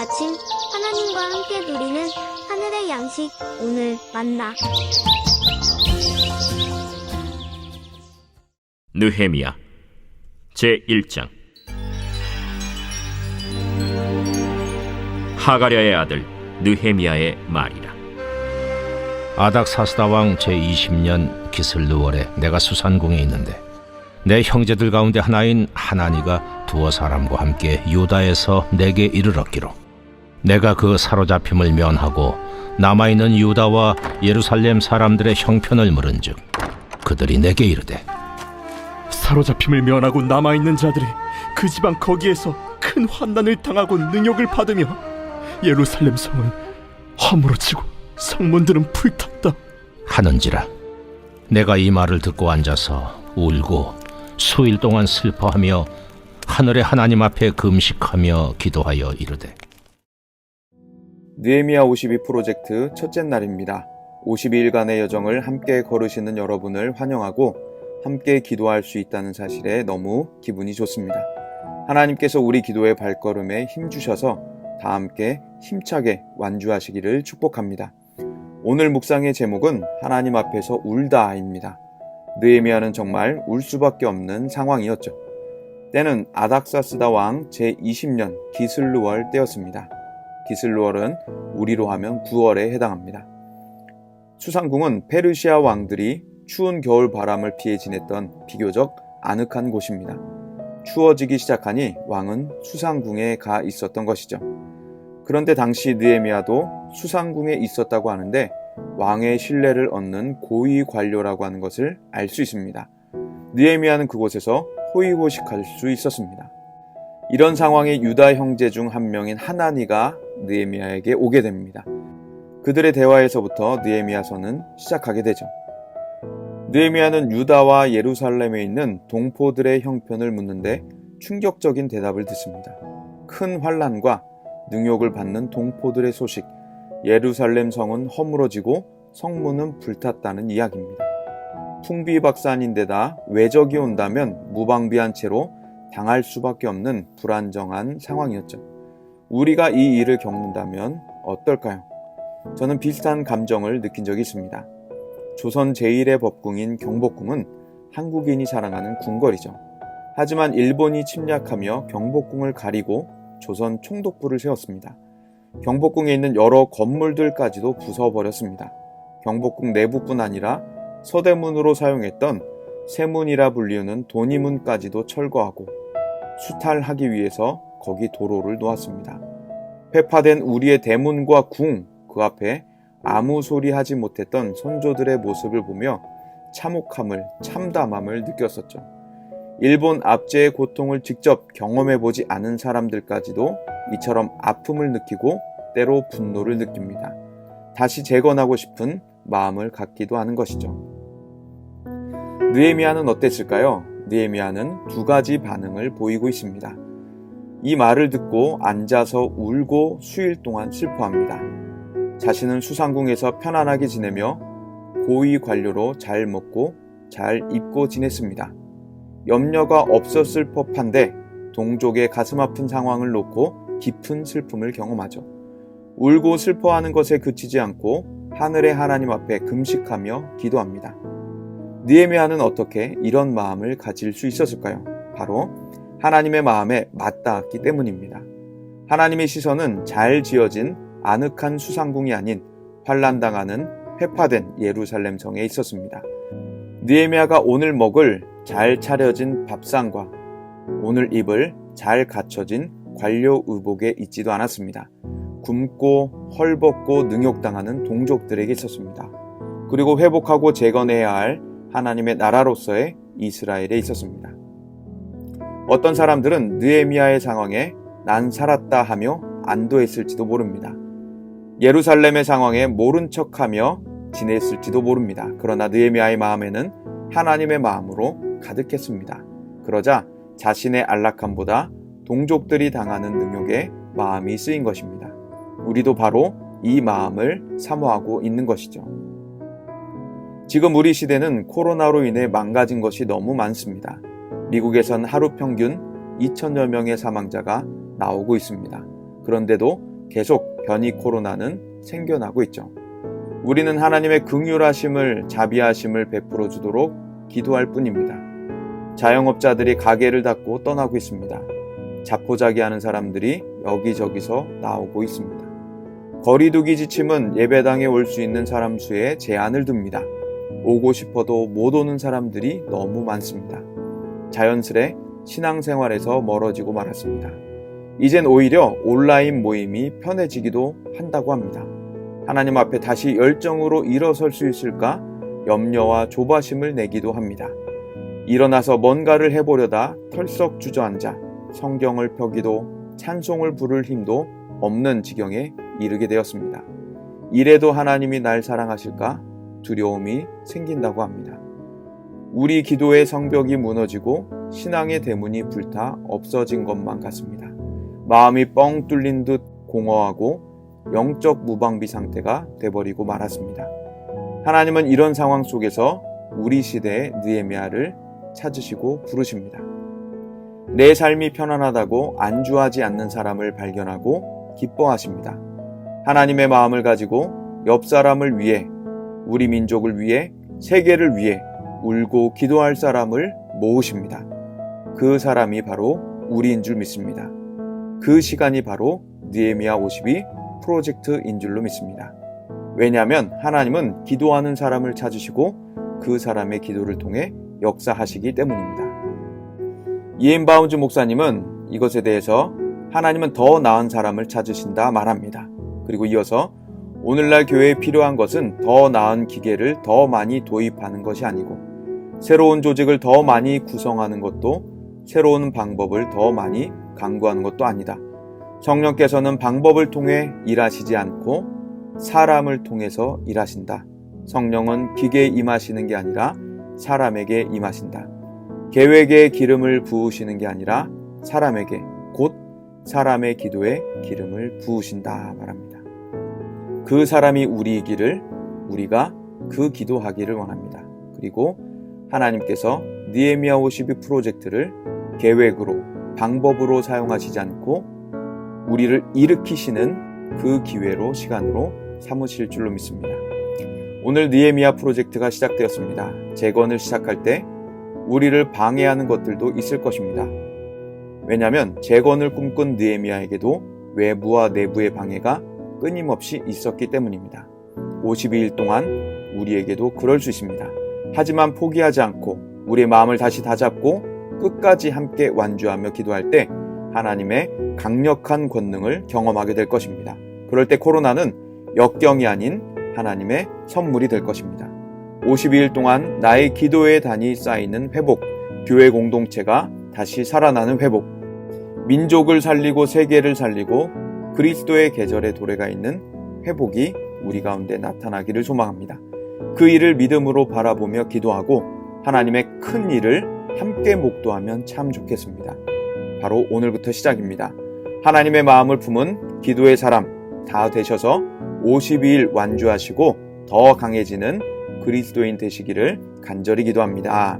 아침 하나님과 함께 누리는 하늘의 양식 오늘 만나. 느헤미야 제1장. 하가랴의 아들 느헤미야의 말이라. 아닥사스다 왕 제20년 기슬르월에 내가 수산궁에 있는데 내 형제들 가운데 하나인 하나니가 두어 사람과 함께 유다에서 내게 이르렀기로 내가 그 사로잡힘을 면하고 남아있는 유다와 예루살렘 사람들의 형편을 물은즉 그들이 내게 이르되 사로잡힘을 면하고 남아있는 자들이 그 지방 거기에서 큰 환난을 당하고 능욕을 받으며 예루살렘 성은 허물어지고 성문들은 불탔다 하는지라. 내가 이 말을 듣고 앉아서 울고 수일 동안 슬퍼하며 하늘의 하나님 앞에 금식하며 기도하여 이르되 느헤미야 52 프로젝트 첫째 날입니다. 52일간의 여정을 함께 걸으시는 여러분을 환영하고 함께 기도할 수 있다는 사실에 너무 기분이 좋습니다. 하나님께서 우리 기도의 발걸음에 힘주셔서 다 함께 힘차게 완주하시기를 축복합니다. 오늘 묵상의 제목은 하나님 앞에서 울다입니다. 느헤미야는 정말 울 수밖에 없는 상황이었죠. 때는 아닥사스다 왕 제20년 기슬르월 때였습니다. 기슬르월은 우리로 하면 9월에 해당합니다. 수상궁은 페르시아 왕들이 추운 겨울 바람을 피해 지냈던 비교적 아늑한 곳입니다. 추워지기 시작하니 왕은 수상궁에 가 있었던 것이죠. 그런데 당시 느헤미야도 수상궁에 있었다고 하는데 왕의 신뢰를 얻는 고위 관료라고 하는 것을 알 수 있습니다. 느헤미야는 그곳에서 호의호식할 수 있었습니다. 이런 상황에 유다 형제 중 한 명인 하나니가 느헤미야에게 오게 됩니다. 그들의 대화에서부터 느헤미야서는 시작하게 되죠. 느헤미야는 유다와 예루살렘에 있는 동포들의 형편을 묻는데 충격적인 대답을 듣습니다. 큰 환난과 능욕을 받는 동포들의 소식, 예루살렘 성은 허물어지고 성문은 불탔다는 이야기입니다. 풍비박산인데다 외적이 온다면 무방비한 채로 당할 수밖에 없는 불안정한 상황이었죠. 우리가 이 일을 겪는다면 어떨까요? 저는 비슷한 감정을 느낀 적이 있습니다. 조선 제1의 법궁인 경복궁은 한국인이 사랑하는 궁궐이죠. 하지만 일본이 침략하며 경복궁을 가리고 조선 총독부를 세웠습니다. 경복궁에 있는 여러 건물들까지도 부숴버렸습니다. 경복궁 내부뿐 아니라 서대문으로 사용했던 세문이라 불리우는 돈이문까지도 철거하고 수탈하기 위해서 거기 도로를 놓았습니다. 회파된 우리의 대문과 궁, 그 앞에 아무 소리 하지 못했던 선조들의 모습을 보며 참혹함을, 참담함을 느꼈었죠. 일본 압제의 고통을 직접 경험해보지 않은 사람들까지도 이처럼 아픔을 느끼고 때로 분노를 느낍니다. 다시 재건하고 싶은 마음을 갖기도 하는 것이죠. 느헤미야는 어땠을까요? 느헤미야는 두 가지 반응을 보이고 있습니다. 이 말을 듣고 앉아서 울고 수일 동안 슬퍼합니다. 자신은 수상궁에서 편안하게 지내며 고위 관료로 잘 먹고 잘 입고 지냈습니다. 염려가 없었을 법한데 동족의 가슴 아픈 상황을 놓고 깊은 슬픔을 경험하죠. 울고 슬퍼하는 것에 그치지 않고 하늘의 하나님 앞에 금식하며 기도합니다. 느헤미야는 어떻게 이런 마음을 가질 수 있었을까요? 바로 하나님의 마음에 맞닿았기 때문입니다. 하나님의 시선은 잘 지어진 아늑한 수상궁이 아닌 환난당하는 회파된 예루살렘 성에 있었습니다. 느헤미야가 오늘 먹을 잘 차려진 밥상과 오늘 입을 잘 갖춰진 관료 의복에 있지도 않았습니다. 굶고 헐벗고 능욕당하는 동족들에게 있었습니다. 그리고 회복하고 재건해야 할 하나님의 나라로서의 이스라엘에 있었습니다. 어떤 사람들은 느헤미야의 상황에 난 살았다 하며 안도했을지도 모릅니다. 예루살렘의 상황에 모른 척하며 지냈을지도 모릅니다. 그러나 느헤미야의 마음에는 하나님의 마음으로 가득했습니다. 그러자 자신의 안락함보다 동족들이 당하는 능욕에 마음이 쓰인 것입니다. 우리도 바로 이 마음을 사모하고 있는 것이죠. 지금 우리 시대는 코로나로 인해 망가진 것이 너무 많습니다. 미국에선 하루 평균 2,000여 명의 사망자가 나오고 있습니다. 그런데도 계속 변이 코로나는 생겨나고 있죠. 우리는 하나님의 긍휼하심을, 자비하심을 베풀어 주도록 기도할 뿐입니다. 자영업자들이 가게를 닫고 떠나고 있습니다. 자포자기하는 사람들이 여기저기서 나오고 있습니다. 거리두기 지침은 예배당에 올 수 있는 사람 수에 제한을 둡니다. 오고 싶어도 못 오는 사람들이 너무 많습니다. 자연스레 신앙생활에서 멀어지고 말았습니다. 이젠 오히려 온라인 모임이 편해지기도 한다고 합니다. 하나님 앞에 다시 열정으로 일어설 수 있을까 염려와 조바심을 내기도 합니다. 일어나서 뭔가를 해보려다 털썩 주저앉아 성경을 펴기도 찬송을 부를 힘도 없는 지경에 이르게 되었습니다. 이래도 하나님이 날 사랑하실까 두려움이 생긴다고 합니다. 우리 기도의 성벽이 무너지고 신앙의 대문이 불타 없어진 것만 같습니다. 마음이 뻥 뚫린 듯 공허하고 영적 무방비 상태가 돼버리고 말았습니다. 하나님은 이런 상황 속에서 우리 시대의 느헤미야를 찾으시고 부르십니다. 내 삶이 편안하다고 안주하지 않는 사람을 발견하고 기뻐하십니다. 하나님의 마음을 가지고 옆 사람을 위해, 우리 민족을 위해, 세계를 위해 울고 기도할 사람을 모으십니다. 그 사람이 바로 우리인 줄 믿습니다. 그 시간이 바로 느헤미야 52 프로젝트인 줄로 믿습니다. 왜냐하면 하나님은 기도하는 사람을 찾으시고 그 사람의 기도를 통해 역사하시기 때문입니다. 이엔 바운즈 목사님은 이것에 대해서 하나님은 더 나은 사람을 찾으신다 말합니다. 그리고 이어서 오늘날 교회에 필요한 것은 더 나은 기계를 더 많이 도입하는 것이 아니고 새로운 조직을 더 많이 구성하는 것도 새로운 방법을 더 많이 강구하는 것도 아니다. 성령께서는 방법을 통해 일하시지 않고 사람을 통해서 일하신다. 성령은 기계에 임하시는 게 아니라 사람에게 임하신다. 계획에 기름을 부으시는 게 아니라 사람에게, 곧 사람의 기도에 기름을 부으신다 말합니다. 그 사람이 우리이기를, 우리가 그 기도하기를 원합니다. 그리고 하나님께서 느헤미야 52 프로젝트를 계획으로, 방법으로 사용하시지 않고 우리를 일으키시는 그 기회로, 시간으로 삼으실 줄로 믿습니다. 오늘 느헤미야 프로젝트가 시작되었습니다. 재건을 시작할 때 우리를 방해하는 것들도 있을 것입니다. 왜냐하면 재건을 꿈꾼 느헤미야에게도 외부와 내부의 방해가 끊임없이 있었기 때문입니다. 52일 동안 우리에게도 그럴 수 있습니다. 하지만 포기하지 않고 우리의 마음을 다시 다잡고 끝까지 함께 완주하며 기도할 때 하나님의 강력한 권능을 경험하게 될 것입니다. 그럴 때 코로나는 역경이 아닌 하나님의 선물이 될 것입니다. 52일 동안 나의 기도의 단이 쌓이는 회복, 교회 공동체가 다시 살아나는 회복, 민족을 살리고 세계를 살리고 그리스도의 계절에 도래가 있는 회복이 우리 가운데 나타나기를 소망합니다. 그 일을 믿음으로 바라보며 기도하고 하나님의 큰 일을 함께 목도하면 참 좋겠습니다. 바로 오늘부터 시작입니다. 하나님의 마음을 품은 기도의 사람 다 되셔서 52일 완주하시고 더 강해지는 그리스도인 되시기를 간절히 기도합니다.